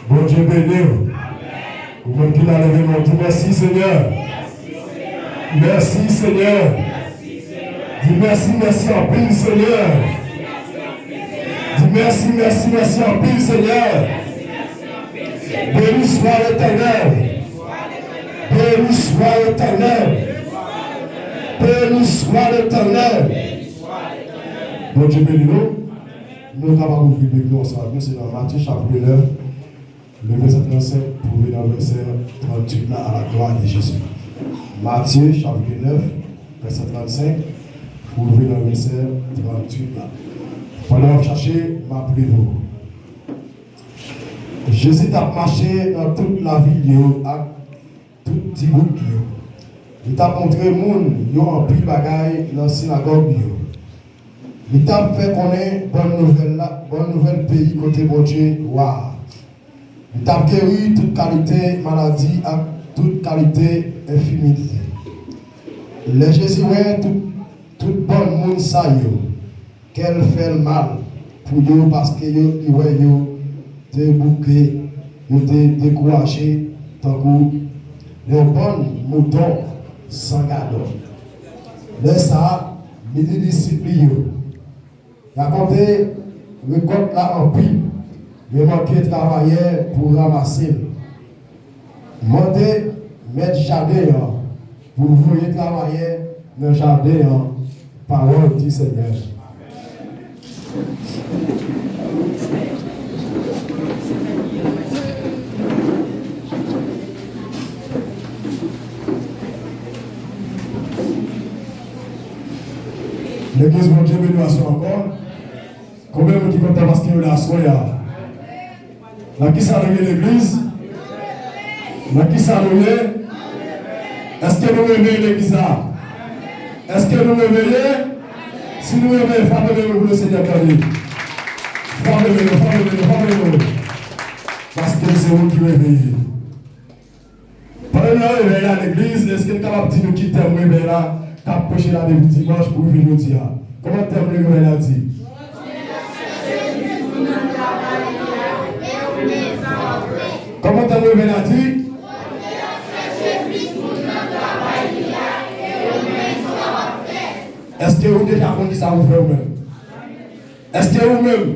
Bon Dieu béni. Vous qui l'a levé, mon Dieu, merci Seigneur. Merci Seigneur. Dis merci, merci en pile Seigneur. Dis merci, merci, merci en pile Seigneur. Béni soit l'Éternel. Béni soit l'Éternel. Béni soit l'Éternel. Bon Dieu béni nous. Nous avons ouvert le Bible ensemble. C'est dans Matthieu chapitre 9, le verset 35 pour venir dans le verset 38 là, à la gloire de Jésus. Matthieu chapitre 9, verset 35 pour venir dans le verset 38 là. Pendant que vous cherchez, m'appelez-vous. Jésus a marché dans toute la ville avec tout petit groupe. Il a montré au monde, il a rempli de bagailles dans la synagogue. Il t'a fait connaître bonne nouvelle pays côté bon Dieu. Waouh! Il t'a guéri toute qualité maladie et toute qualité infirmité. Les Jésus ouais tout bon monde ça qu'elle fait le mal pour eux parce que ils ouais te bouqué, ils te découragé tant que les bons moutons sans garde. Laisse ça, il dit discipline. La côté, récolte là en pile, mais manquer de travailler pour ramasser. Mandez, mettre jardin pour vous travailler dans le jardin, parole du Seigneur. L'église, mon Dieu, béni à soi encore. Combien de gens qui comptent parce qu'il y a la soya? Dans qui ça réveille l'église? Dans qui ça réveille? Est-ce que nous réveillons l'église? Est-ce que nous réveillons? Si nous réveillons, frappez-nous pour le Seigneur. Frappez-nous. Parce que c'est vous qui réveillez. Pendant que nous réveillons à l'église, est-ce que nous sommes capables de nous quitter le réveil là, qu'à prêcher là depuis dimanche pour venir nous dire? Comment t'aimes le réveil là dit? Comment t'as levé la dit? Est-ce que vous déjà compris ça vous fait vous-même? Est-ce que vous-même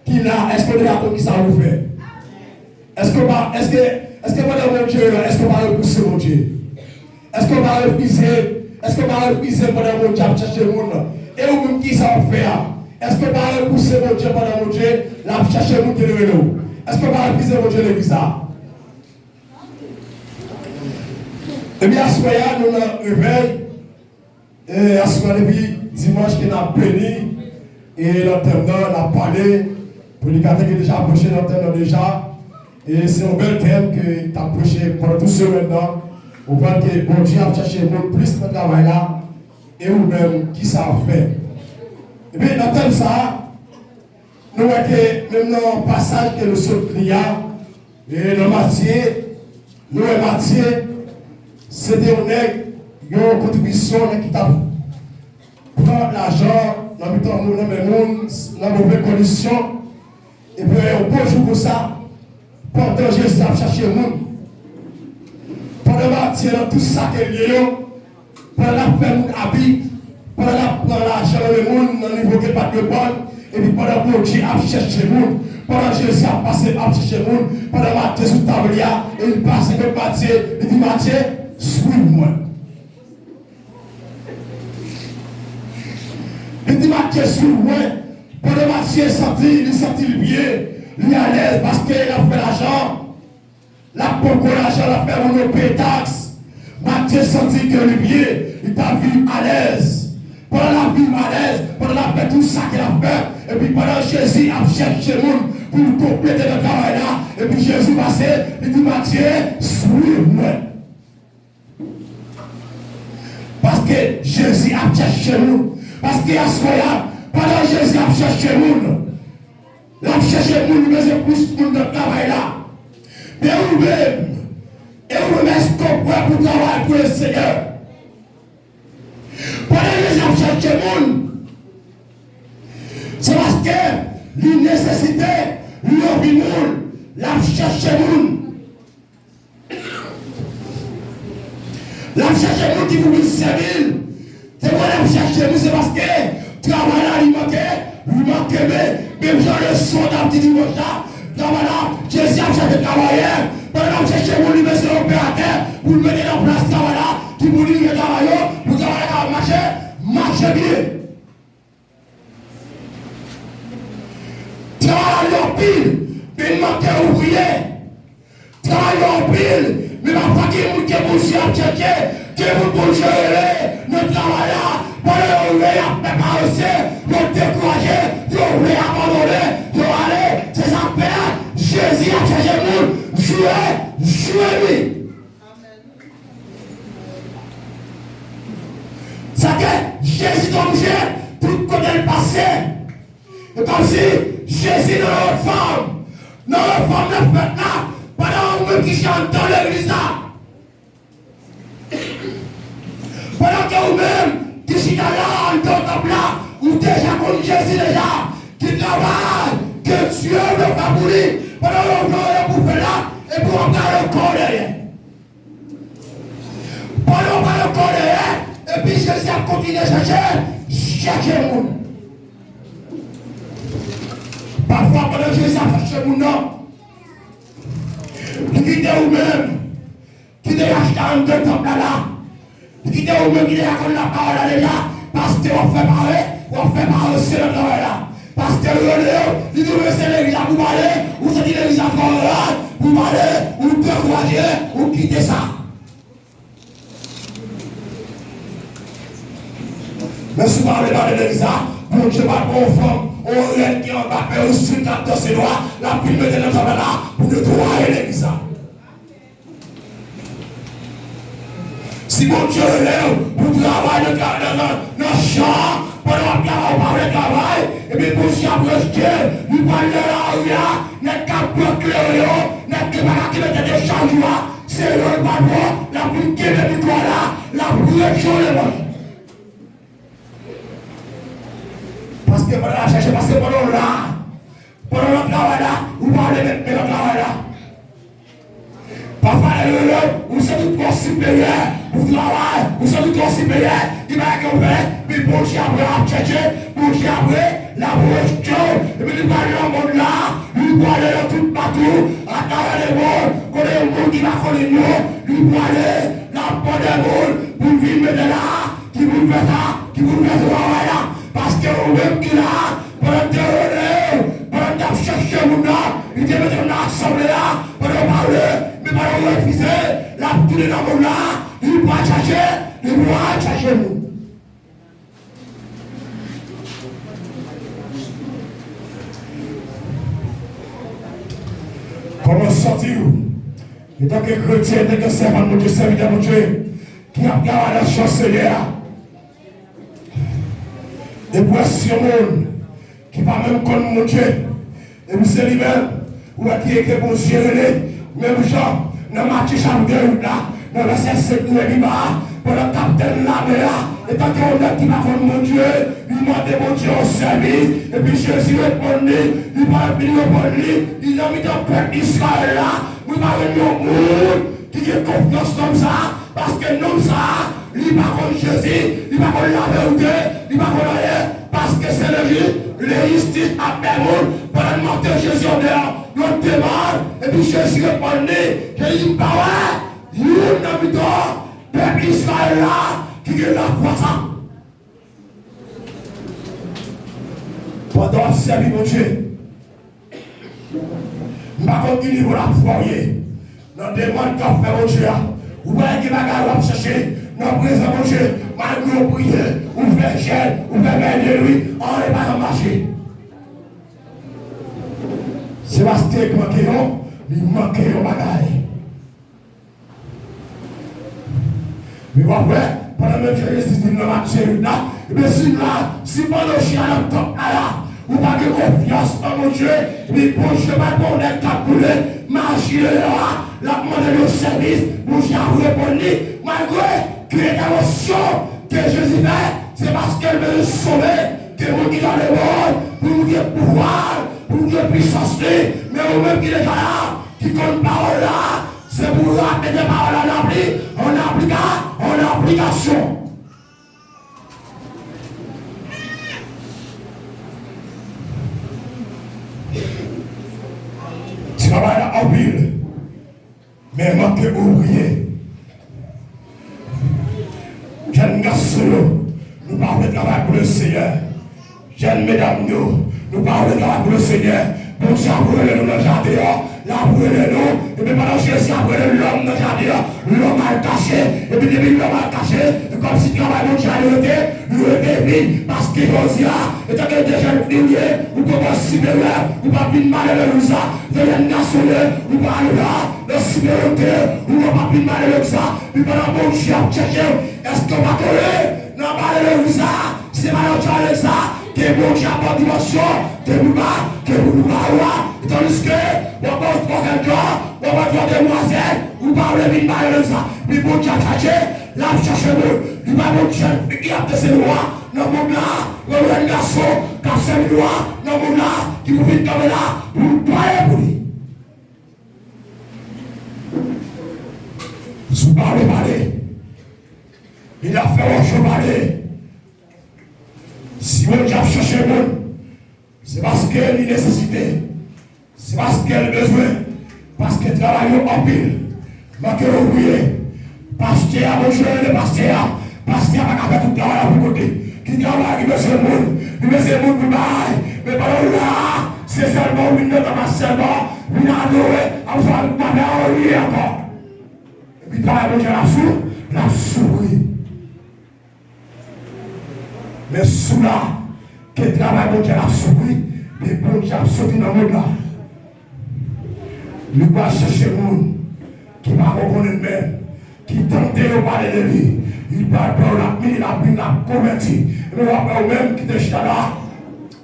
qui là, est-ce que vous déjà compris ça vous fait? Est-ce que madame mon Dieu, est-ce que vous va repousser mon Dieu? Est-ce que vous va repousser madame mon Dieu à chercher le monde? Et vous-même qui ça vous fait? Est-ce que vous va repousser mon Dieu madame mon Dieu à chercher le monde de nous? Est-ce que vous va repousser mon Dieu l'église? Eh bien, à ce moment-là, nous avons réveillé. Et à ce moment-là, dimanche, qui a béni. Et l'entendant, on a parlé. Pour les gars qui ont déjà approché, l'entendant déjà. Et c'est un bel thème que tu as approché pendant tout ce maintenant. On voit que bon Dieu a cherché plus de travail là. Et vous-même, qui ça a fait. Et bien, dans le thème ça, nous voyons que même dans le passage que nous sommes là, et dans Matthieu, nous et Matthieu, c'était une contribution qui t'a pris l'argent dans de mauvaises conditions. Et puis, au beau jour pour ça, pendant Jésus a cherché le monde. Pendant Matthieu, dans tout ça qui est lié, pendant la paix, nous habite, pendant la prend l'argent dans le monde, dans le niveau qui n'est pas de bonne, et puis pendant que Dieu a cherché le monde, pendant Jésus a passé à chercher le monde, pendant Matthieu sous table, et il passe avec Matthieu, il dit Matthieu, suis-moi. Il dit Matthieu, suis-moi. Pendant Matthieu il sentit le pied, il est à l'aise parce qu'il a fait l'argent. La beaucoup l'argent, il a fait mon pétax. Matthieu sentit que le pied, il t'a vu à l'aise. Pendant la vie à l'aise, pendant la fait tout ça qu'il a fait. Et puis pendant Jésus a cherché le monde pour compléter le travail là. Et puis Jésus passait, il dit Matthieu, suis-moi. Parce que Jésus a cherché nous. Parce qu'il y a ce moment-là, pendant Jésus a cherché nous. Il a cherché nous, mais c'est plus pour le travail là. Mais vous-même, et vous-même, est-ce qu'on peut pour travailler pour le Seigneur? Pendant Jésus a cherché nous, c'est parce que l'une nécessité, l'une vie nous, la cherche moun. La cherche moun qui vous servir. C'est quoi la cherche moun, c'est parce que travail là, il manque, même genre le son d'un petit dimanche là, travail là, Jésus a cherché de travailler, pendant que cherche moun, il met sur l'opérateur, pour le mettre en place travail là, qui vous dit que travail là, pour travailler là, marcher bien. Travail en pile, mais il manque ouvrier. Travail en pile, mais ma foi qui est pour s'y chercher, qui est pour gérer notre travail là, pour le ouvrier à préparer, pour décourager, pour ouvrier à abandonner, pour aller, c'est ça père, Jésus a cherché le monde, jouez lui. C'est que Jésus tombe tout côté le passé. Et comme si Jésus dans la forme de fête là, pendant que qui chante dans l'église là. Pendant que vous-même, qui chante là, dans le temple là, ou déjà comme Jésus déjà, qui travaille, que Dieu ne pas pour lui, pendant que vous voulez pour faire là, et pour regarder le corps derrière. Pendant que le corps derrière, et puis Jésus a continué à chercher le monde. Parfois, pendant que Jésus a cherché le monde, non. Vous quittez vous-même, qui est acheté en deux temps là. Vous quittez vous-même, qui est à la parole là déjà, parce que on fait parler, c'est le travail là. Parce que le dit que c'est l'église à vous parler, ou c'est l'église à vous parler, ou décourager, ou quitter ça. Mais si vous parlez de l'église, bon Dieu va conforme, on règne qui en bas, mais aussi dans ses doigts, la plume de notre là, pour nettoyer l'église. Si mon Dieu est là, vous travaillez dans le champ, pendant que vous parlez de travail, et bien pour s'y approcher, vous parlez de la rue, n'est qu'à bloquer n'est qu'à qui mettent des changements, c'est le barbon, la plume qui est de l'histoire là, la pression de moi. Parce que pendant la cherche, parce que pendant le travail là, vous parlez de le travail là. Parfois, vous êtes tout supérieur, vous travaillez, vous êtes tout supérieur, il va y avoir, mais bon Dieu après à chercher, bon Dieu après, la posture, et puis il va aller dans le monde là, il va aller dans tout partout, à travers le monde, quand il y a un monde qui va connaître nous, il va aller dans le monde des mondes, pour vivre de là, qui vous fait ça, qui vous fait ce travail là. Parce que vous-même qui là, pendant que vous cherchez le monde là, il te met dans l'assemblée là, pendant que vous parlez, mais pendant que vous refusez, là, vous tournez dans le monde là, il va chercher vous. Comment sortir-vous? En tant que chrétien, en tant que servant de Dieu, serviteur de Dieu, qui a regardé la chancelière, et pour ce monde qui ne va même connaître mon Dieu, et puis c'est lui-même, ou qui est bon Dieu, même genre, dans ma petite chambre de là, dans le verset 7, nous dit, pour le capitaine là, et tant qu'on a qui va connaître mon Dieu, il m'a demandé au service, et puis Jésus répondit, il va venir répondre, il a mis dans le peuple d'Israël là, nous va venir au monde qui a confiance comme ça, parce que nous ça, il va contre Jésus, il va contre la vérité, il va contre rien, parce que c'est le juge, la justice a permis, pendant le mort de Jésus en dehors, notre démarre, et puis Jésus répondit, Jésus parle, il y a un habitant, peuple Israël là, qui est la croissance. Pendant servir mon Dieu, je vais continuer pour la foyer, dans le demande qu'a fait mon Dieu, vous voyez qu'il va chercher. Dans le présent, mon Dieu, malgré vous priez, vous faites gêne, vous faites bien de lui, on n'est pas en marché. C'est parce que il manque un bagage. Mais après, pendant que Jésus dit dans ma chérie là, et bien si pendant que je suis à la top là, vous n'avez pas confiance en mon Dieu, mais bon, je ne vais pas qu'on est capable, marcher là, la demande de service, mon Dieu a répondu, malgré que l'intervention que Jésus fait, c'est parce qu'elle veut nous sauver, que nous qui dans le monde, pour nous dire pouvoir, pour nous dire puissance, mais nous-mêmes qui est déjà là, qui compte parole là, c'est pour mettre des paroles en application. Travail là en pile, mais manque ouvrier. Jeunes garçons, nous parlons de travail pour le Seigneur. Jeunes mesdames, nous parlons de travail pour le Seigneur. Bon Dieu, nous dans le jardin, là, nous, et puis pendant que Jésus a l'homme dans le jardin, l'homme a caché, et puis depuis l'homme a caché, comme si le travail mon Dieu a levé, parce que Jésus a, étant que déjà le dernier, ou comment supérieur, ou pas plus malheureux que ça, de national, ou pas là, de supériorité, ou pas plus malheureux que ça, puis pendant que mon Dieu a cherché, est-ce qu'on va coller? Non, malheureux que ça, c'est malheureux que ça, que bon Dieu a pas de dimension, que nous va, tandis que, on va voir quelqu'un, on va voir des demoiselles, ou parler de malheureux ça, puis bon Dieu a cherché, là, chercher le, il va bon Dieu, il a des lois, dans mon là, on a un garçon, qui a ses lois, dans mon là, qui vous vient comme là, pour parler pour lui. Vous parlez, il a fait un chevalet. Si mon Dieu a cherché le monde, c'est parce qu'il y a une nécessité, c'est parce qu'il y a besoin, parce qu'il travaille en pile, manque ouvrier, pasteur a besoin de pasteur n'a pas fait tout le travail pour côté, qui travaille, qui veut le monde, qui veut le monde pour bailler, mais par là, c'est seulement une note à seulement, une adorée, à vous faire pas faire encore. Et puis travaille pour la souris. Mais sous là, que travail bon Dieu a souris, mais bon Dieu a sauté dans le monde là. Il va chercher le monde qui va reconnaître même, qui tente de parler de lui. Il parle pour la converti. Mais on va même qui te là,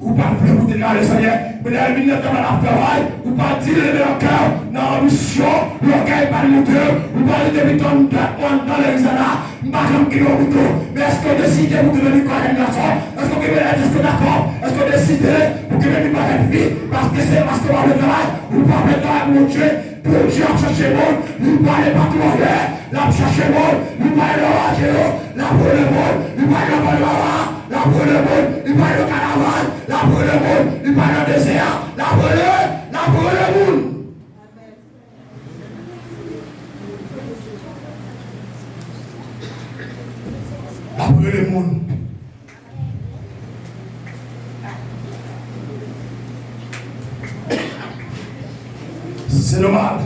ou pas plus vous dire le Seigneur, mais là, il n'y a pas de travail, ou pas dire le cœur, dans la mission, le cœur pas le Dieu, ou pas le débutant dans l'examen, pas comme mais est-ce que décidez pour que vous soyez un garçon? Est-ce que vous êtes d'accord? Est-ce que décidez pour que vous soyez une fille? Parce que c'est parce que vous avez le travail, ou pas le travail pour Dieu, pour Dieu a cherché le monde, vous parlez pas tout le monde, là chercher le monde, vous parlez le roi, là pour le monde, vous parlez le monde, là pour le monde, vous parlez le carnaval, là pour le monde, vous parlez le désert, là pour le monde. La pour le monde. C'est normal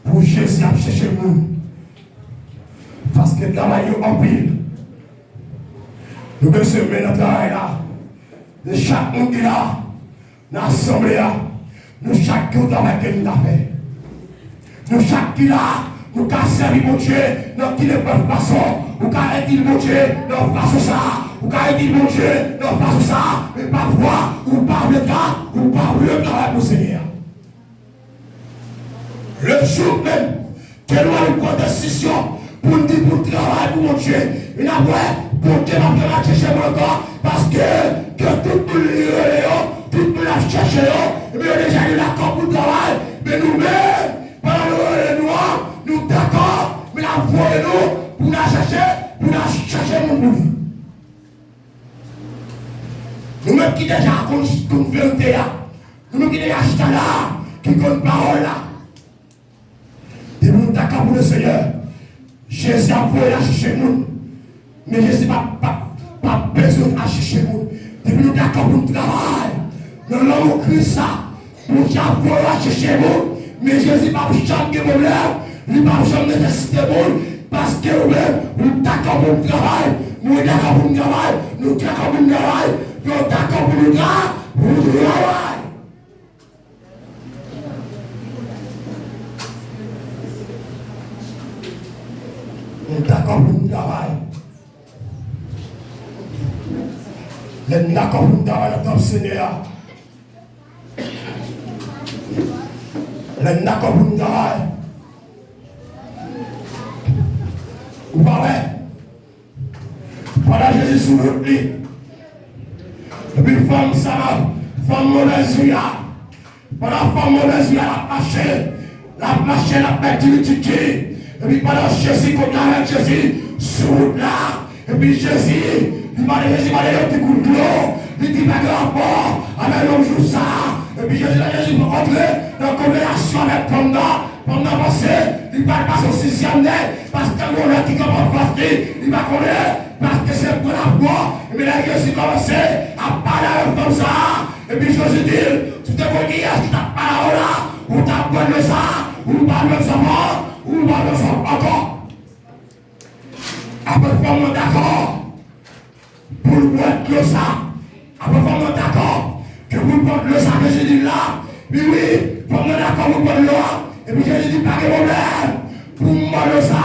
pour Jésus à chercher le monde. Parce que le travail est en pile. Nous devons se mettre dans le travail là. De chaque monde qui est là, dans l'assemblée là, nous chaque qui travail que nous avons fait. Nous chaque qui est là, nous avons servi mon Dieu dans qui ne peuvent pas ça. Ou qu'à être mon Dieu, non pas ça. Ou qu'à être mon Dieu, non pas ça. Mais pas voir, ou pas le cas, ou pas le travail pour le Seigneur. Le jour même, que nous allons prendre décision pour nous dire pour le travail pour mon Dieu. Et après, pour que nous allons chercher mon corps, parce que tout le monde, tout le monde a cherché, mais on a déjà eu l'accord pour le travail. Mais nous-mêmes, pendant le noir, nous d'accord, mais la voix de nous, pour la chercher mon boulot. Nous-mêmes qui déjà comme vérité là, nous-mêmes qui déjà acheté là, qui compte parole là. Et nous d'accord pour le Seigneur. Jésus a voulu chercher nous. Mais Jésus n'a pas besoin de chercher nous. Et nous d'accord pour le travail. Dans l'homme Christ ça, nous avons voulu chercher nous. Mais Jésus n'a pas besoin de problème. Il n'a pas besoin de nécessité nous. Parce que nous-mêmes, nous d'accord pour le travail, nous d'accord pour le travail, nous d'accord pour le travail, nous d'accord pour le travail. Nous d'accord pour le travail. Nous d'accord pour le travail, notre Seigneur. Nous d'accord pour le travail. Vous parlez? Pendant Jésus sous le lit. Et puis femme ça, femme mauvaise, Pendant la femme mauvaise, elle a marché, elle a perdu le ticket. Et puis pendant Jésus, comme là avec Jésus, sur route là, et puis Jésus, il m'a dit, un petit coup de l'eau, il dit, pas de rapport, avec l'homme joue ça. Et puis Jésus pour rentrer dans la conversation avec pendant passé, il ne parle pas son sixième nez, parce que mon qui commence à passer, il va connaître, parce que c'est pour la voix. Et puis là, Jésus commencé à parler comme ça. Et puis Jésus dit, tu te vois qui est-ce que tu as parlé là, ou tu as parlé ça, ou tu as parlé ça, ou tu as parlé ça encore. Après, formons d'accord pour le prendre le ça. Après, formons d'accord que vous prenez le ça que j'ai dit là. Oui, oui, formons d'accord pour prendre le là. Et puis Jésus dit, pas de problème. Pour moi le ça,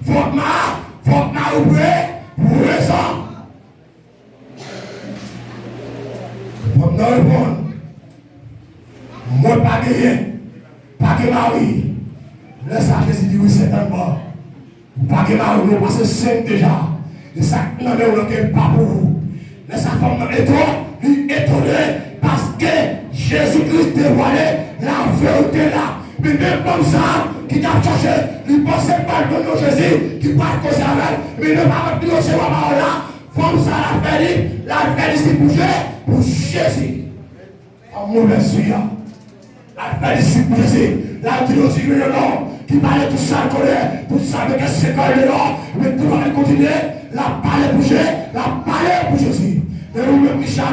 faut que ma ouvrir pour le ça. Pour me répondre, moi pas gagné, pas que mari. Le ça Jésus dit, oui, c'est un mort. Pas que mari, nous passons 5 déjà. Et ça, non, mais on n'a pas pour vous. Mais ça fait étonné parce que Jésus-Christ dévoilait la vérité là. Mais même comme ça, qui t'a cherché, il pensait pas le nom de Jésus, qui parle comme ça avec, mais il ne va pas plus au Seigneur là. Comme ça, la fait ici pour Jésus. En mauvais sujet. La fait ici pour Jésus. La dit aussi le nom, qui parlait tout ça, tout ça, avec ce qu'on est là, mais tout va continuer. La parole pour Jésus, la parole pour Jésus. Et vous-même, Michel,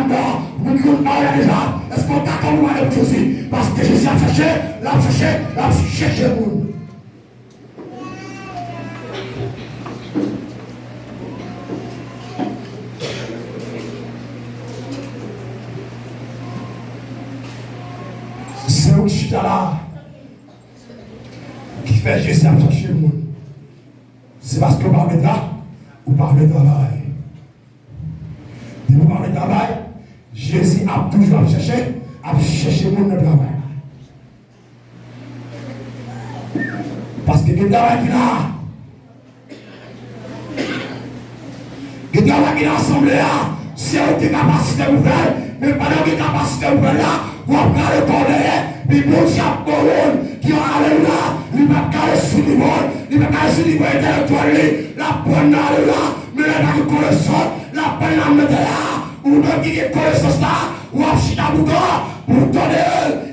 vous me dites, pas déjà. Est-ce qu'on t'a comme vous pour Jésus? Parce que Jésus a cherché vous. C'est où je là qui fait Jésus a cherché vous. C'est parce que vous parlez de là ou parlez de travail. Et vous parlez de travail, Jésus a toujours cherché le monde de travail. Parce que le travail qu'il a, le travail qu'il a assemblé là, c'est une capacité de faire, mais pendant que capacité de faire là, vous avez le corps puis bon chaque colonne qui ont allé là, il va caler sous le monde, il va caler sous le niveau intellectuel, la bonne là, mais il a une connaissance, la bonne là, mettre là, ou même qui est connaissance là, ou à chita pour donner,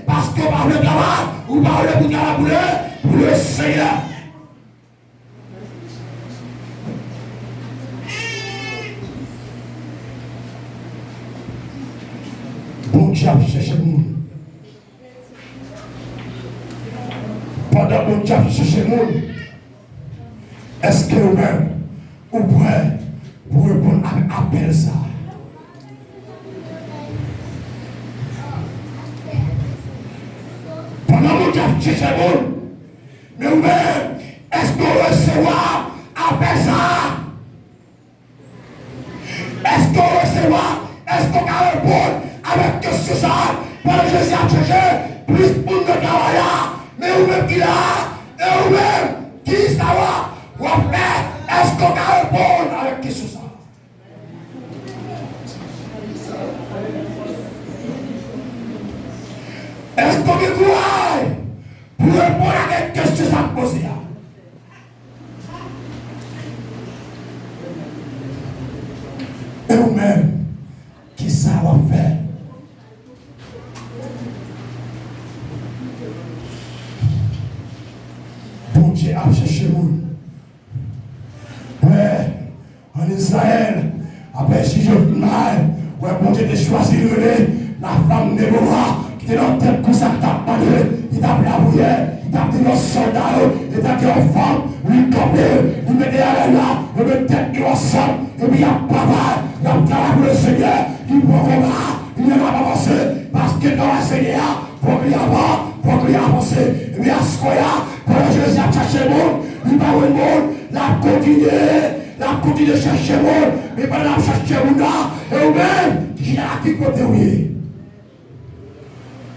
parce que par le travail, ou par le bout de la boule, pour le Seigneur. Bon Dieu a cherché le monde. Pendant bon Dieu a cherché le monde, est-ce que vous-même, vous prêt pour répondre à l'appel ça? Pendant mon Dieu a cherché le monde, mais vous-même, est-ce que vous recevez appel ça? Est-ce que vous recevez, est-ce qu'on va répondre avec question ça? Pendant que Jésus a cherché plus pour nous travailler, mais vous-même qui là, et vous-même qui ça va, vous avez, est-ce qu'on va répondre avec question ça? Est-ce qu'on a courage pour répondre à cette question ça posée? Et vous-même, qui ça va faire? Bon Dieu a cherché le monde. Ouais, en Israël, après si je mal, ouais, bon Dieu t'a choisi la femme de Déborah, qui était dans la tête comme ça, qui t'a parlé, il t'a appelé à bouillir, il t'a dit nos soldats, il t'a dit aux femmes, lui camper, il mettait à là, il mettait tête ensemble, et puis il y a pas mal, il y a travail pour le Seigneur, il prend combat, il ne va pas avancer, parce que dans le Seigneur, pour qu'il y avance, et puis à ce qu'on y a, quand Jésus a cherché le monde, il va le monde, la continue de chercher le monde, mais pas la chercher le monde là, et vous-même, qui a qui côté où il est?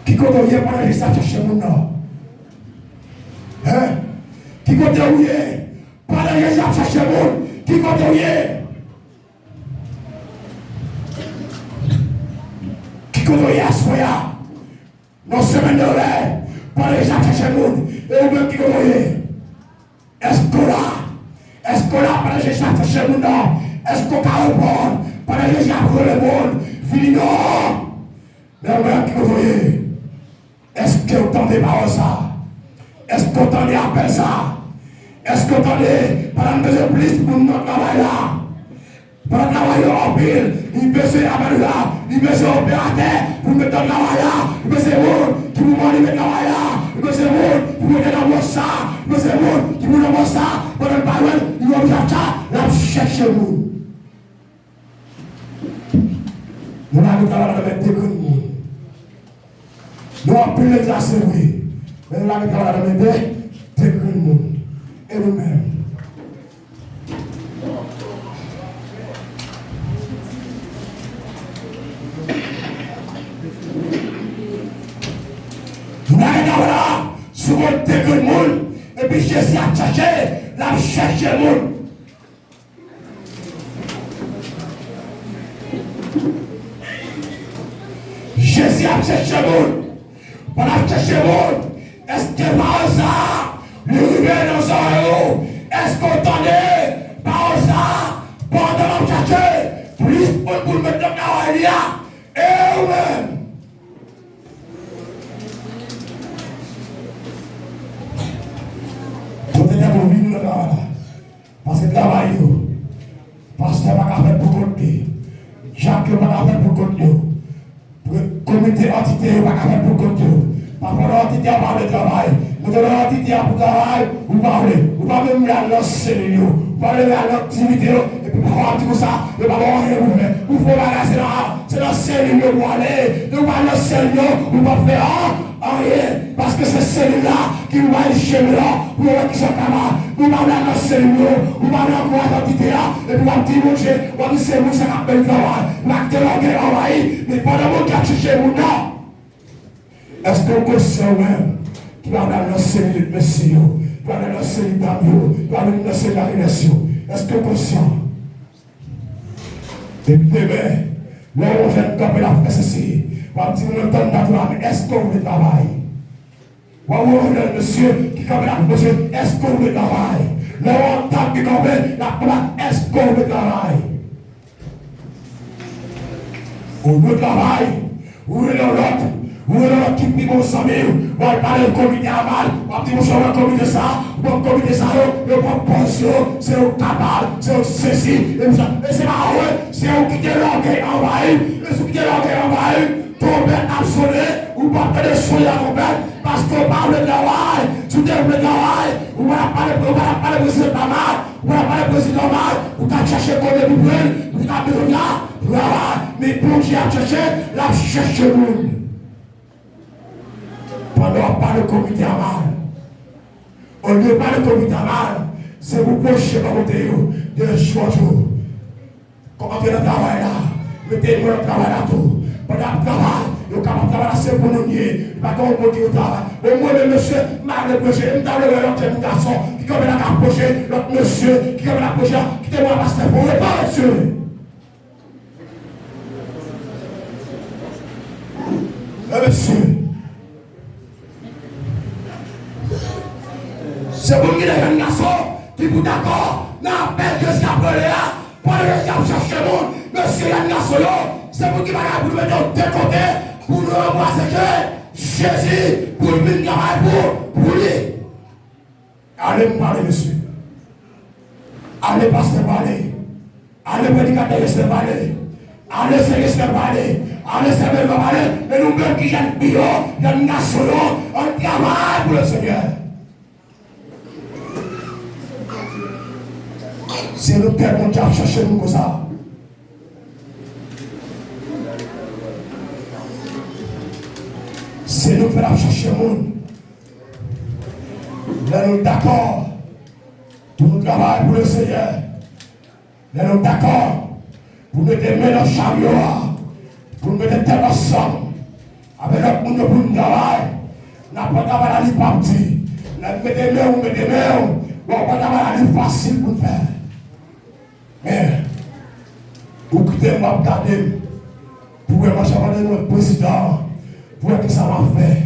Qui côté où il est pendant que Jésus a cherché le monde là? Hein? Qui côté où il est? Pendant que Jésus a cherché le monde, qui côté où il est? Qui côté où il est à ce moment-là? Non seulement tendez l'oreille. Pendant que j'ai cherché le monde. Et vous-même qui voyez. Est-ce qu'on là? Est-ce qu'on là pendant que j'ai cherché le monde? Est-ce qu'on peut répondre? Pendant que j'ai appris le monde. Fini non. Mais vous-même qui voyez. Est-ce que vous entendez par ça? Est-ce que vous entendez après ça? Est-ce que vous entendez pendant que j'ai plus pour notre travail là? Pendant que travail en pile, il peut se abattre là, il peut se opérateur pour mettre dans le travail là, il peut se monde qui vous demande de mettre dans le travail là, il peut se monde qui vous met dans le ça, il peut se monde qui vous demande ça, pendant le parole, il va faire ça, là, cherchez vous. Nous avons travaillé avec des grands monde. Nous avons pu l'exercer, oui, mais nous avons travaillé avec des grands monde. Et nous-mêmes. Nous avons là, sur le dégueu de monde, et puis Jésus a cherché, la cherché le monde. Jésus a cherché le monde. Pendant que cherché le monde, est-ce que par ça, le réveil dans son héros, est-ce qu'on entendait par ça, pendant que cherché, plus pour le mettre dans la réalité, et vous-même. Pour vivre le travail. Parce que le travail, pasteur n'a pas fait pour côté. Jacques n'a pas fait pour côté. Comité entité n'a pas fait pour côté. Parfois l'entité a parlé de travail. Maintenant l'entité a pour travail, vous parlez. Vous parlez même à l'ancienne, vous parlez à l'activité. Et puis parfois on dit comme ça, le papa rien vous fait. Vous faut balancer là, c'est l'ancienne pour aller. Vous parlez l'ancienne, vous ne pouvez pas faire rien. Parce que c'est celui-là qui vous va aller chez là, pour voir qui sont capables. Vous parlez à l'enseignant, vous parlez à la quantité là, et puis vous dites, mon Dieu, vous dites, c'est vous, c'est la peine de travail. L'acte de l'orgueil envahi, mais pendant que vous avez cherché vous, non. Est-ce que vous connaissez vous-même qui va aller à l'enseignant de Messie, qui va aller à l'enseignant d'Amio, qui va aller à l'enseignant de la relation? Est-ce que vous connaissez? Et puis demain, là où j'ai une copie la presse ici, vous allez dire, vous entendez d'accord, mais est-ce que vous travaillez? Le monsieur qui comme la prochaine, est-ce qu'on veut travailler? Le rentable qui comme la plaque, est-ce qu'on veut travailler? On veut travailler, ou est l'autre, ou est l'autre qui dit bon sang, on va parler au comité à mal, on va dire bon sang, le comité ça, le comité ça, le proposition, c'est au capable, c'est au ceci, et c'est pas vrai, c'est au quitter l'orgueil envahi, et si vous quittez l'orgueil envahi, tomber absolu, ou pas de soins à tomber. Parce qu'on parle de travail, tu développes le travail, on va parler de président mal, on va parler de président mal, on va chercher comme des nouvelles, on va besoin de travail, mais pour qui a cherché, la cherche le monde. Pendant qu'on parle de comité à mal, on ne parle pas de comité à mal, c'est vous procher par côté de choix. Comment tu es le travail là, mettez-moi le travail là tout, pendant le travail. Le capable travail c'est pour nous nier. Il va pas qu'on au travail. Au moins le monsieur m'a reproché, il m'a l'autre garçon qui comme il a approché, l'autre monsieur qui comme il a approché, qui était moi pasteur pour pas monsieur. Le monsieur. C'est pour qu'il y ait un garçon qui vous d'accord, n'appelle que ce qu'il a appelé là, pour aller chercher le monde, monsieur il y a un garçon là, c'est pour qu'il va vous mettre de côté. Pour nous embrasser Jésus, pour venir travailler pour lui. Allez me parler, monsieur. Allez, pasteur, parler. Allez, prédicateur, laissez parler. Allez, seigneur, parler. Allez, seigneur, parler. Mais nous-mêmes qui j'ai le bio, il y a une nation, on travaille pour le Seigneur. C'est le Père mon Dieu qui cherche nous comme ça. C'est nous qui allons chercher le monde. Là, nous sommes d'accord pour nous travailler pour le Seigneur. Là, nous sommes d'accord pour mettre les mains dans le chariot, pour mettre les têtes ensemble. Avec notre monde pour nous travailler. Nous n'avons pas de travail à l'île parti. Nous mettons les mains, nous mettons les mains. Nous n'avons pas de travail à l'île facile pour nous faire. Mais, vous quittez moi regarder pour que moi, je vais le président. Pour que ça va faire.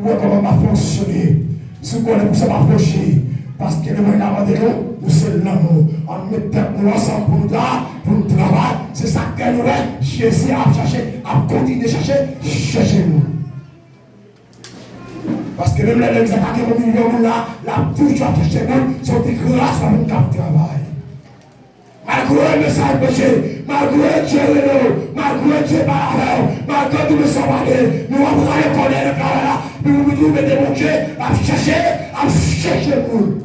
voyez comment va fonctionner. Si vous connaissez pour ça, va approcher. Parce que le moyen de nous, c'est l'amour. On met tête nous ensemble pour nous travailler. C'est ça que nous est. Jésus a cherché, a continué de chercher, cherchez nous. Parce que même les attaqués au milieu de là, la toujours cherché nous, sont des grâces à notre travail. Malgré le message péché, malgré Dieu malgré Dieu par la malgré tout le savoir, nous avons reconnaître le travail là, nous mettons mon Dieu à chercher nous.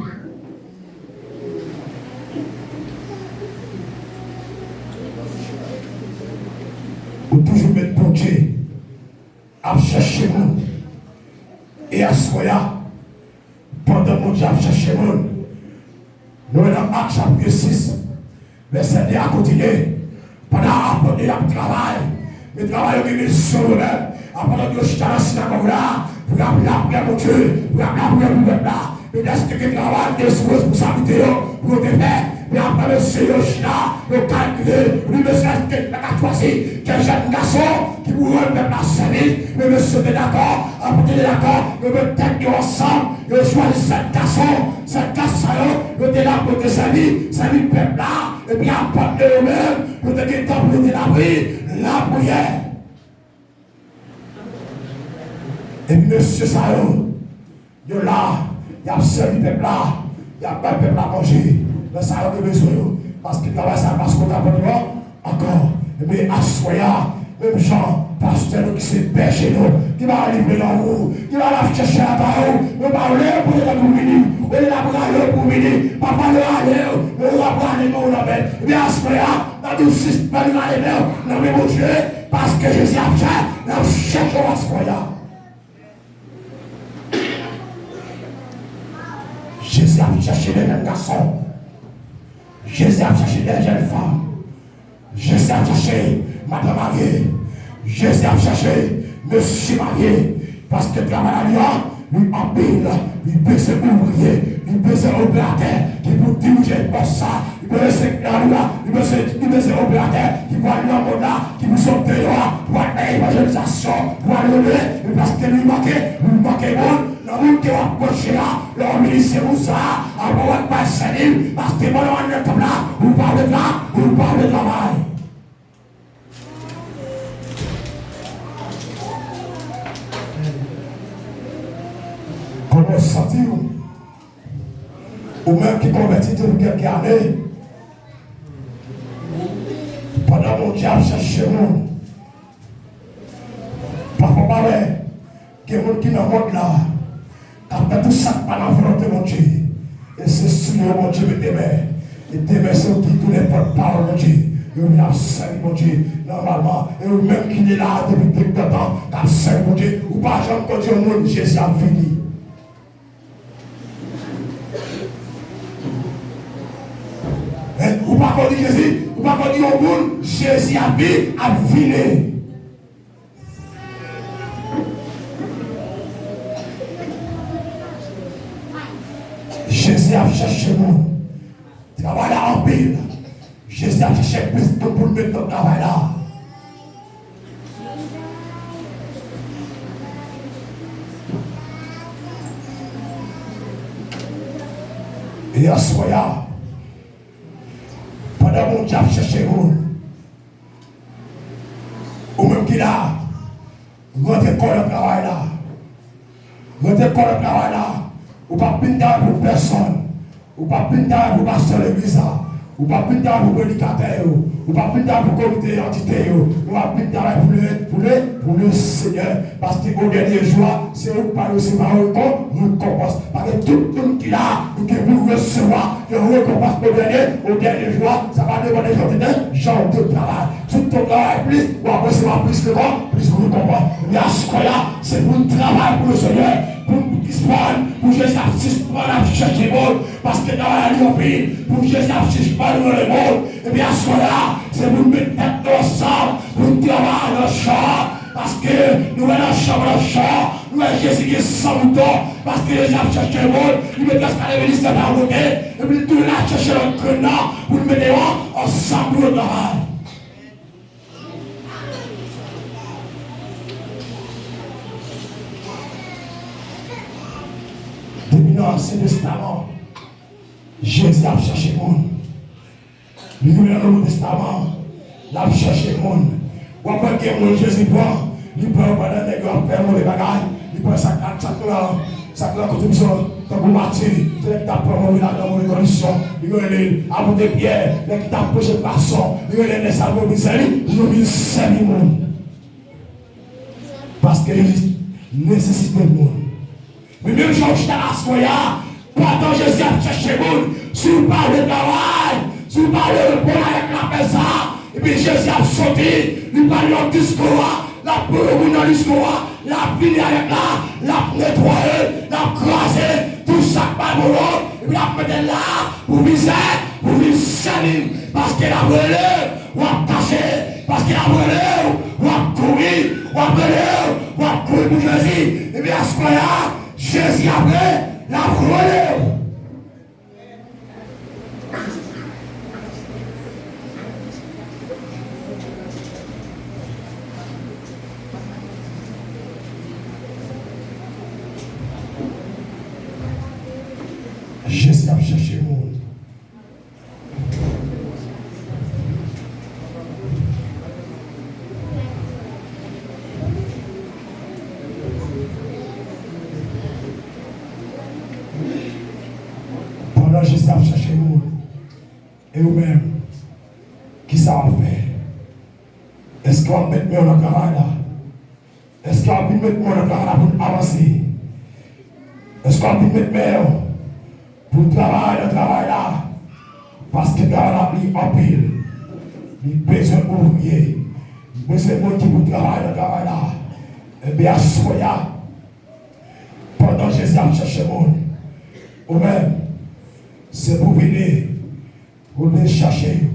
Ou toujours mettre mon Dieu à chercher nous. Et à ce moment-là, pendant mon Dieu à chercher nous, nous sommes dans Acte chapitre 6. Verset 2 à continuer. Pendant que nous travail, nous travaillons avec sur nous-mêmes. Pendant que nous sommes dans la synagogue là, pour appeler mon Dieu, pour appeler mon peuple là. Nous laissons que nous travaillons des responsabilités pour nous faire. Mais après le Seigneur là, nous calculons, nous mettons que la choisi quel jeune garçon qui pourrait même la servir. Mais monsieur est d'accord, après d'accord, nous mettons tête ensemble, nous choisissons cette garçon. Cette garçon, nous sommes là pour te servir le peuple là. Et puis après eux-mêmes, nous devons être pour la prière. Et monsieur Sao, il est là, il a servi le peuple là, il n'y a pas le peuple à manger. Mais ça a besoin, parce que travail ça passe contre la encore. Et bien, à soya, même Jean, pasteur qui s'est pêché nous, qui va livrer dans vous, qui va la chercher à bas, nous parler pour les venir, on est là pour aller pour venir, papa le aller, on va prendre les mots là-bas. Et bien, à soya, dans tout système, nous allons aller, nous allons Dieu, parce que Jésus a fait, nous cherchons à soya. Jésus a cherché les mêmes garçons. Jésus a cherché des jeunes femmes. Jésus a cherché madame mariée. Jésus a cherché monsieur marié. Parce que le travail lui empile, lui baisse ouvrier, lui baisse opérateur, qui pour diriger pour ça, il peut laisser il baisse opérateur, qui voit l'homme là, qui vous sauve dehors, pour l'évangélisation, pour aller, parce que lui manquait bon. Le monde qui va approcher là, leur ministère vous ça, à pouvoir passer libre, parce que moi, on est comme là, vous parlez de là, vous parlez de travail. Comment sentir, ou même qui convertit depuis quelques années, pendant mon diable cherche monde, parfois pareil, qu'il y a des gens qui dans le monde là, après tout ça, par la volonté de mon Dieu. Et c'est sur mon Dieu, mes mains. Et tes mains sont qui tous les porte-parole, mon Dieu. Et on a servi, mon Dieu, normalement. Et même qui est là depuis quelque temps, qui a servi, mon Dieu. Ou pas, j'aime dire au monde, Jésus a fini. Ou pas qu'on dit Jésus, ou pas qu'on dit au monde, Jésus a fini. Jésus a cherché nous. Travail là en pile. Jésus a cherché plus de pour mettre notre travail là. Et à ce moment-là, pendant mon Dieu a cherché nous, ou même qu'il a, votre corps de travail là, votre corps de travail là, ou pas pinter pour personne, ou pas pinter pour pasteur l'église, ou pas pinter pour prédicateur, ou pas pinter pour comité entité, ou pas pinter pour le Seigneur, parce qu'au dernier jour, c'est vous par aussi par nous récompense, parce que tout le monde qui a, ou que vous recevoir, que vous récompense au dernier jour, ça va demander de genre de travail. Tout ton travail plus, ou après c'est plus que bon, plus vous récompense. Mais à ce cas-là, c'est pour le travail pour le Seigneur. Pour Jésus a suspendre à chercher le monde, parce que dans la vie, pour Jésus a suspendre le monde, et bien à ce moment-là, c'est pour nous mettre tête ensemble, pour nous travailler dans le champ, parce que nous sommes dans le champ, nous sommes Jésus qui est sans mouton, parce que Jésus a cherché le monde, il met qu'à la ministère par côté, et puis tout là chercher notre crenard, pour nous mettre ensemble pour le travail. Depuis l'Ancien Testament, Jésus a cherché le monde. Lui, dans le Nouveau Testament, il a cherché le monde. Ou après que Jésus prend, il prend pendant les gars, faire mauvais bagages, il prend sa contribution, quand vous marchez, c'est là qu'il t'a promu dans mauvaises conditions, il va aller à bout de pierre, là qu'il t'a approché le poisson, il va aller dans sa mauvaise misère, il va venir servir le monde. Parce qu'il nécessite le monde. Mais même si on est à la soya, pendant Jésus a cherché le monde, si vous parlez de travail, si vous parlez de bon avec la personne, et puis Jésus a sauté, il parle en discours, la pour dans l'histoire, la fini avec la nettoyer, la craser, tout ça par mon et puis la mettre là, pour viser salir, parce qu'elle a brûlé, ou a caché, parce qu'elle a brûlé, ou a courir, ou a brûlé, ou a courir pour Jésus, et bien à ce moment-là, Jésus après, la brûlé. Jésus a cherché le monde. Pendant Jésus a cherché le monde, et vous-même, qui ça va faire? Est-ce qu'on va mettre dans le travail là? Est-ce qu'on va mettre dans le travail là pour avancer? Est-ce qu'on va mettre pour travailler le travail là? Parce que le travail là, il en pile. Il a besoin d'ouvrier. Il a besoin de monde qui pour travailler le travail là. Et bien, soya, pendant que Jésus a cherché le monde, ou même, c'est pour venir, pour venir chercher.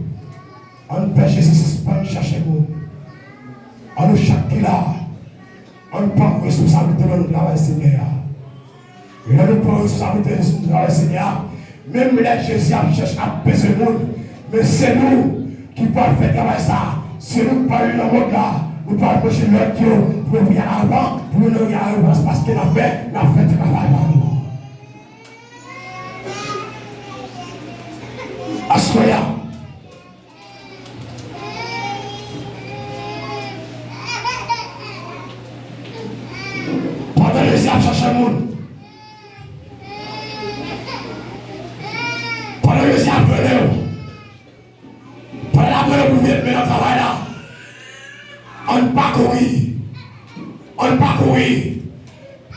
On peut Jésus, pas chercher le monde. On nous cherche là. On prend responsabilité dans le travail, Seigneur. Et là, nous prenons responsabilité dans le Seigneur. Même les Jésus cherche à peser le monde. Mais c'est nous qui pouvons faire travail ça. C'est nous qui parlons dans le monde là. Nous pouvons approcher l'autre qui pour venir avant, pour nous venir avant, parce qu'il a fait travail là. Assoya. Pendant les Jésus cherche le monde. Pendant que j'ai appelé, pendant l'appel pour venir dans le travail là, on ne pas courir,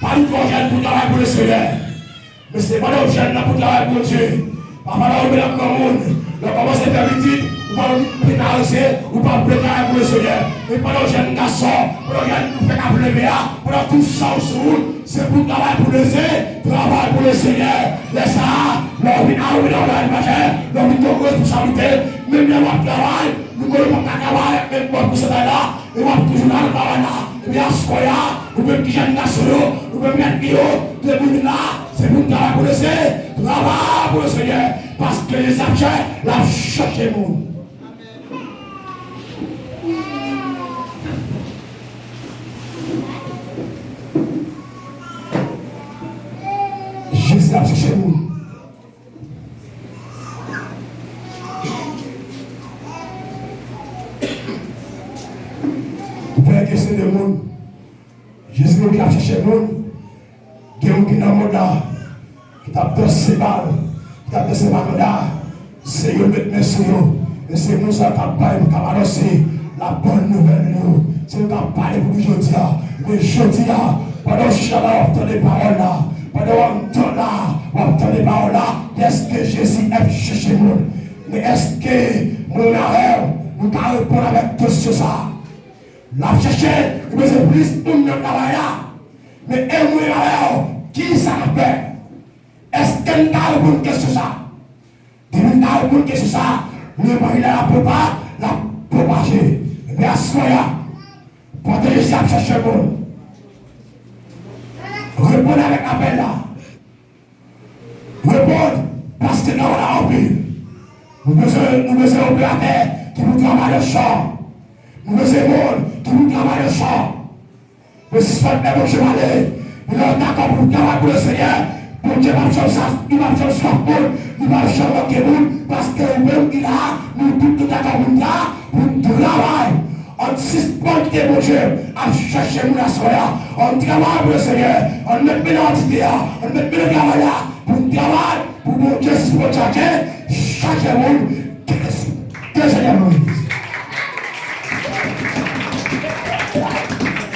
pas du tout jeune pour travailler pour le Seigneur, mais c'est pas le jeune pour travailler pour Dieu, pas là où il y a le monde, on commence à faire vite, ou pas préparer, ou pas préparer pour le Seigneur, mais pas le jeune garçon, pour le jeune pour faire appeler, pour tout ça sur route. C'est pour travailler pour le Seigneur, travail pour le Seigneur. Laisse ça, l'on vient à l'on vient de responsabilité, même les mois de travail, nous ne pouvons pas travailler, même pour ce travail-là, et on va toujours dans le travail là. Et bien, à ce moment-là, nous pouvons mettre des gens nous pouvons mettre des gens de là, c'est pour travailler pour le Seigneur, travail pour le Seigneur, parce que les actions, la chercher le monde. Jésus a cherché nous. Vous pouvez questionner le monde. Jésus a cherché nous. Il y a qui dans le monde là, qui t'a dansé mal, qui t'a dansé mal là. C'est eux mettre mes sur eux. Et c'est nous qui avons parlé pour annoncer la bonne nouvelle. C'est nous qui avons parlé pour aujourd'hui. Mais aujourd'hui, pendant que je suis là, on entend des paroles là. Pendant qu'on entend des paroles là, est-ce que Jésus a cherché nous? Mais est-ce que mon arrêt, nous allons répondre avec tout sur ça? La chercher, il besoin plus de nous travailler. Mais qui ça fait? Est-ce que nous allons répondre question ça? Si nous allons répondre question ça, nous allons la propager. Mais à ce moment-là, pendant que Jésus a cherché nous, répondre avec l'appel là. Répondre parce que nous avons envie. Nous besoin d'opérateurs qui nous travaillent le champ. Nous besoin de monde qui nous travaille le champ. Mais si ce n'est pas bon chemin, nous sommes d'accord pour travailler pour le Seigneur. Bon Dieu va faire ça, il va faire ça pour il va faire le parce que même il a, nous tous là pour travail. On suspend des bon Dieu à chercher mon assoya. On travaille pour le Seigneur. On met l'identité, on met le travail là pour travail, pour bon Dieu, si vous cherchez, chaque monde.